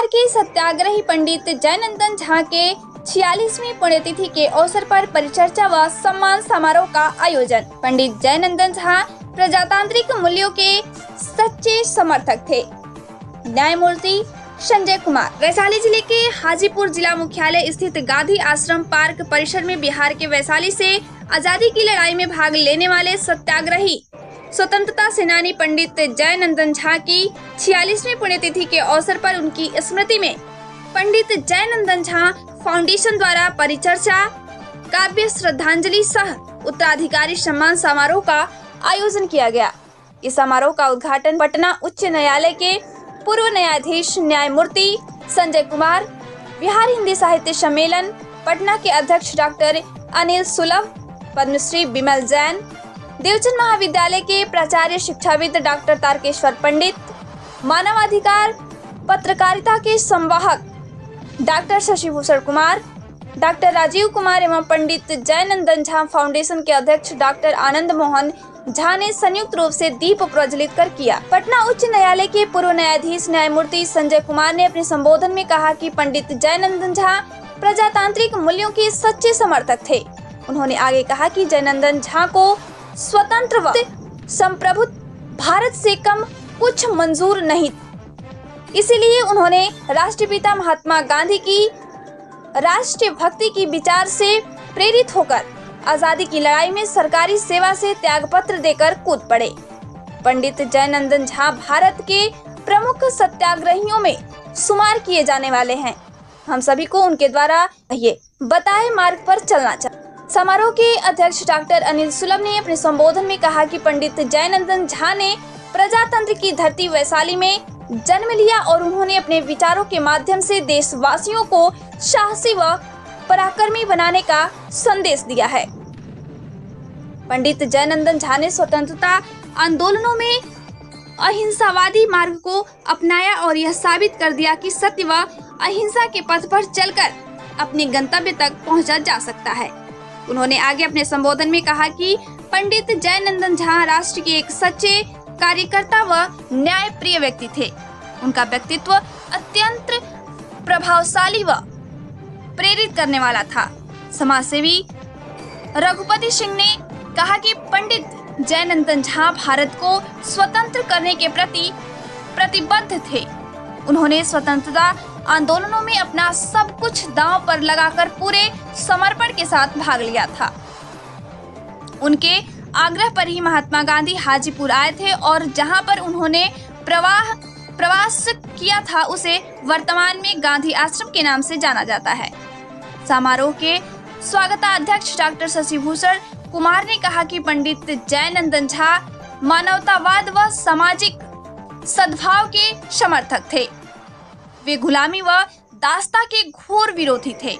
बिहार के सत्याग्रही पंडित जयनंदन झा के 46वीं पुण्यतिथि के अवसर पर परिचर्चा व सम्मान समारोह का आयोजन। पंडित जयनंदन झा प्रजातांत्रिक मूल्यों के सच्चे समर्थक थे। न्यायमूर्ति संजय कुमार। वैशाली जिले के हाजीपुर जिला मुख्यालय स्थित गांधी आश्रम पार्क परिसर में बिहार के वैशाली से आजादी की लड़ाई में भाग लेने वाले सत्याग्रही स्वतंत्रता सेनानी पंडित जयनंदन झा की 46वीं पुण्यतिथि के अवसर पर उनकी स्मृति में पंडित जयनंदन झा फाउंडेशन द्वारा परिचर्चा, काव्य श्रद्धांजलि सह उत्तराधिकारी सम्मान समारोह का आयोजन किया गया। इस समारोह का उद्घाटन पटना उच्च न्यायालय के पूर्व न्यायाधीश न्यायमूर्ति संजय कुमार, बिहार हिंदी साहित्य सम्मेलन पटना के अध्यक्ष डॉक्टर अनिल सुलभ, पद्मश्री विमल जैन, देवचंद महाविद्यालय के प्राचार्य शिक्षाविद डॉक्टर तारकेश्वर पंडित, मानवाधिकार पत्रकारिता के संवाहक डॉक्टर शशिभूषण कुमार, डॉक्टर राजीव कुमार एवं पंडित जयनंदन झा फाउंडेशन के अध्यक्ष डॉक्टर आनंद मोहन झा ने संयुक्त रूप से दीप प्रज्वलित कर किया। पटना उच्च न्यायालय के पूर्व न्यायाधीश न्यायमूर्ति संजय कुमार ने अपने संबोधन में कहा कि पंडित जयनंदन झा प्रजातांत्रिक मूल्यों के सच्चे समर्थक थे। उन्होंने आगे कहा कि जयनंदन झा को स्वतंत्र व संप्रभुत्व भारत से कम कुछ मंजूर नहीं, इसीलिए उन्होंने राष्ट्रपिता महात्मा गांधी की राष्ट्रीय भक्ति की विचार से प्रेरित होकर आजादी की लड़ाई में सरकारी सेवा से त्यागपत्र देकर कूद पड़े। पंडित जयनंदन झा भारत के प्रमुख सत्याग्रहियों में शुमार किए जाने वाले हैं। हम सभी को उनके द्वारा ये बताए मार्ग पर चलना चाहिए। समारोह के अध्यक्ष डॉक्टर अनिल सुलभ ने अपने संबोधन में कहा कि पंडित जयनंदन झा ने प्रजातंत्र की धरती वैशाली में जन्म लिया और उन्होंने अपने विचारों के माध्यम से देशवासियों को साहसी व पराक्रमी बनाने का संदेश दिया है। पंडित जयनंदन झा ने स्वतंत्रता आंदोलनों में अहिंसावादी मार्ग को अपनाया और यह साबित कर दिया कि सत्य व अहिंसा के पथ पर चलकर अपने गंतव्य तक पहुंचा जा सकता है। उन्होंने आगे अपने संबोधन में कहा कि पंडित जयनंदन झा राष्ट्र के एक सच्चे कार्यकर्ता व न्यायप्रिय व्यक्ति थे। उनका व्यक्तित्व अत्यंत प्रभावशाली व प्रेरित करने वाला था। समाजसेवी रघुपति सिंह ने कहा कि पंडित जयनंदन झा भारत को स्वतंत्र करने के प्रति प्रतिबद्ध थे। उन्होंने स्वतंत्रता आंदोलनों में अपना सब कुछ दांव पर लगाकर पूरे समर्पण के साथ भाग लिया था। उनके आग्रह पर ही महात्मा गांधी हाजीपुर आए थे और जहां पर उन्होंने प्रवास किया था उसे वर्तमान में गांधी आश्रम के नाम से जाना जाता है। समारोह के स्वागताध्यक्ष डॉक्टर शशिभूषण कुमार ने कहा कि पंडित जयनंदन झा मानवतावाद व सामाजिक सद्भाव के समर्थक थे। वे गुलामी व दासता के घोर विरोधी थे।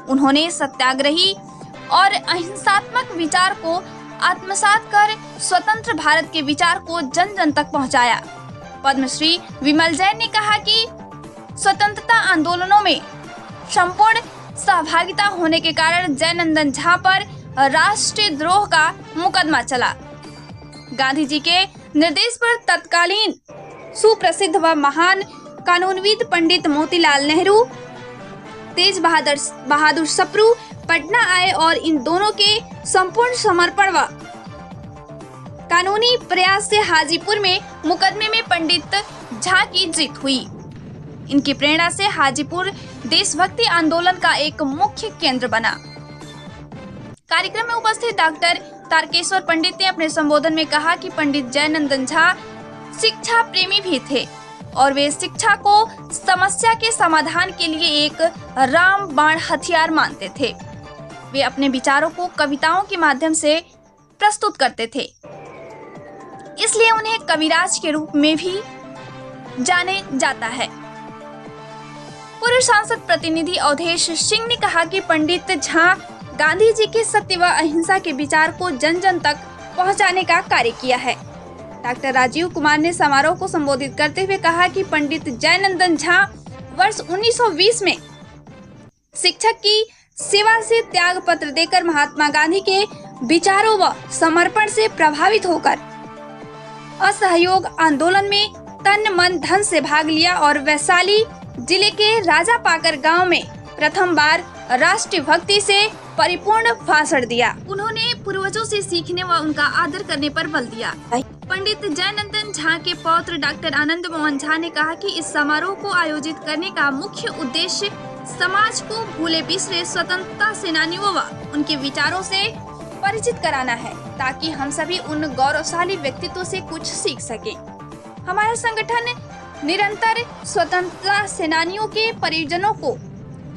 उन्होंने सत्याग्रही और अहिंसात्मक विचार को आत्मसात कर स्वतंत्र भारत के विचार को जन जन तक पहुंचाया। पद्मश्री विमल जैन ने कहा कि स्वतंत्रता आंदोलनों में संपूर्ण सहभागिता होने के कारण जयनंदन झा पर राष्ट्रीय द्रोह का मुकदमा चला। गांधी जी के निर्देश पर तत्कालीन सुप्रसिद्ध व महान कानूनविद पंडित मोतीलाल नेहरू, तेज बहादुर सप्रू पटना आए और इन दोनों के संपूर्ण समर्पण व कानूनी प्रयास से हाजीपुर में मुकदमे में पंडित झा की जीत हुई। इनकी प्रेरणा से हाजीपुर देशभक्ति आंदोलन का एक मुख्य केंद्र बना। कार्यक्रम में उपस्थित डॉक्टर तारकेश्वर पंडित ने अपने संबोधन में कहा कि पंडित जयनंदन झा शिक्षा प्रेमी भी थे और वे शिक्षा को समस्या के समाधान के लिए एक रामबाण हथियार मानते थे। वे अपने विचारों को कविताओं के माध्यम से प्रस्तुत करते थे, इसलिए उन्हें कविराज के रूप में भी जाने जाता है। पूर्व सांसद प्रतिनिधि अवधेश सिंह ने कहा कि पंडित झा गांधी जी के सत्य व अहिंसा के विचार को जन जन तक पहुंचाने का कार्य किया है। डॉक्टर राजीव कुमार ने समारोह को संबोधित करते हुए कहा कि पंडित जयनंदन झा वर्ष 1920 में शिक्षक की सेवा से त्याग पत्र देकर महात्मा गांधी के विचारों व समर्पण से प्रभावित होकर असहयोग आंदोलन में तन मन धन से भाग लिया और वैशाली जिले के राजापाकर गांव में प्रथम बार राष्ट्रीय भक्ति से परिपूर्ण भाषण दिया। उन्होंने पूर्वजों से सीखने व उनका आदर करने पर बल दिया। पंडित जयनंदन झा के पौत्र डॉक्टर आनंद मोहन झा ने कहा कि इस समारोह को आयोजित करने का मुख्य उद्देश्य समाज को भूले बिसरे स्वतंत्रता सेनानियों व उनके विचारों से परिचित कराना है, ताकि हम सभी उन गौरवशाली व्यक्तित्वों से कुछ सीख सकें। हमारा संगठन निरंतर स्वतंत्रता सेनानियों के परिजनों को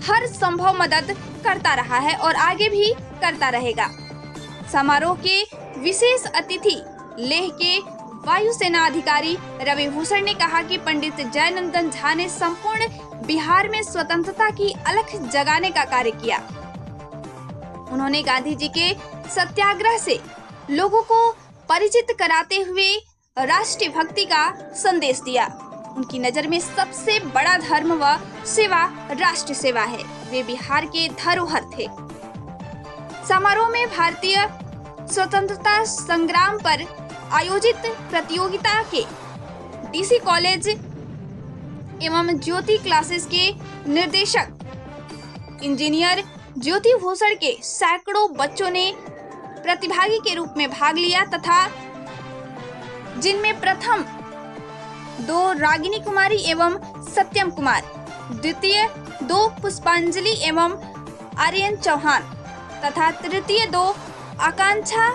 हर संभव मदद करता रहा है और आगे भी करता रहेगा। समारोह के विशेष अतिथि लेह के वायुसेना अधिकारी रवि भूषण ने कहा कि पंडित जयनंदन झा ने संपूर्ण बिहार में स्वतंत्रता की अलख जगाने का कार्य किया। उन्होंने गांधी जी के सत्याग्रह से लोगों को परिचित कराते हुए राष्ट्रीय भक्ति का संदेश दिया। उनकी नजर में सबसे बड़ा धर्म व सेवा राष्ट्र सेवा है। वे बिहार के धरोहर थे। समारोह में भारतीय स्वतंत्रता संग्राम पर आयोजित प्रतियोगिता के डीसी कॉलेज एवं ज्योति क्लासेस के निर्देशक इंजीनियर ज्योति भूषण के सैकड़ों बच्चों ने प्रतिभागी के रूप में भाग लिया तथा जिनमें प्रथम 2 रागिनी कुमारी एवं सत्यम कुमार, द्वितीय 2 पुष्पांजलि एवं आर्यन चौहान तथा तृतीय 2 आकांक्षा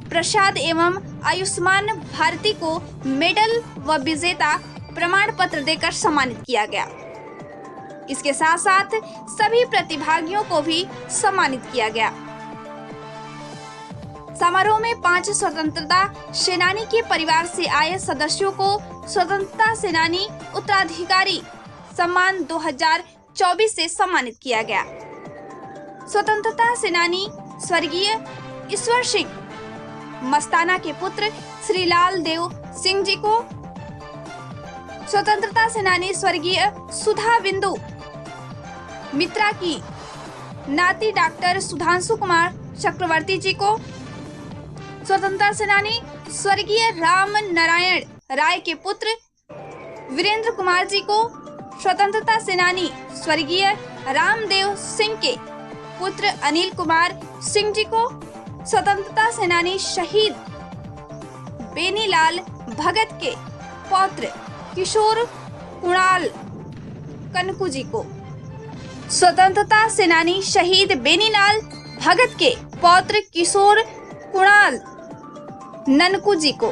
प्रसाद एवं आयुष्मान भारती को मेडल व विजेता प्रमाण पत्र देकर सम्मानित किया गया। इसके साथ साथ सभी प्रतिभागियों को भी सम्मानित किया गया। समारोह में 5 स्वतंत्रता सेनानी के परिवार से आए सदस्यों को स्वतंत्रता सेनानी उत्तराधिकारी सम्मान 2024 से सम्मानित किया गया। स्वतंत्रता सेनानी स्वर्गीय ईश्वर सिंह मस्ताना के पुत्र श्री लाल देव सिंह जी को, स्वतंत्रता सेनानी स्वर्गीय सुधा बिंदु मित्रा की नाती डॉक्टर सुधांशु कुमार चक्रवर्ती जी को, स्वतंत्रता सेनानी स्वर्गीय राम नारायण राय के पुत्र वीरेंद्र कुमार जी को, स्वतंत्रता सेनानी स्वर्गीय रामदेव सिंह के पुत्र अनिल कुमार सिंह जी को, स्वतंत्रता सेनानी शहीद बेनीलाल भगत के पौत्र किशोर कुणाल कनकू जी को, स्वतंत्रता सेनानी शहीद बेनीलाल भगत के पौत्र किशोर कुणाल ननकू जी को।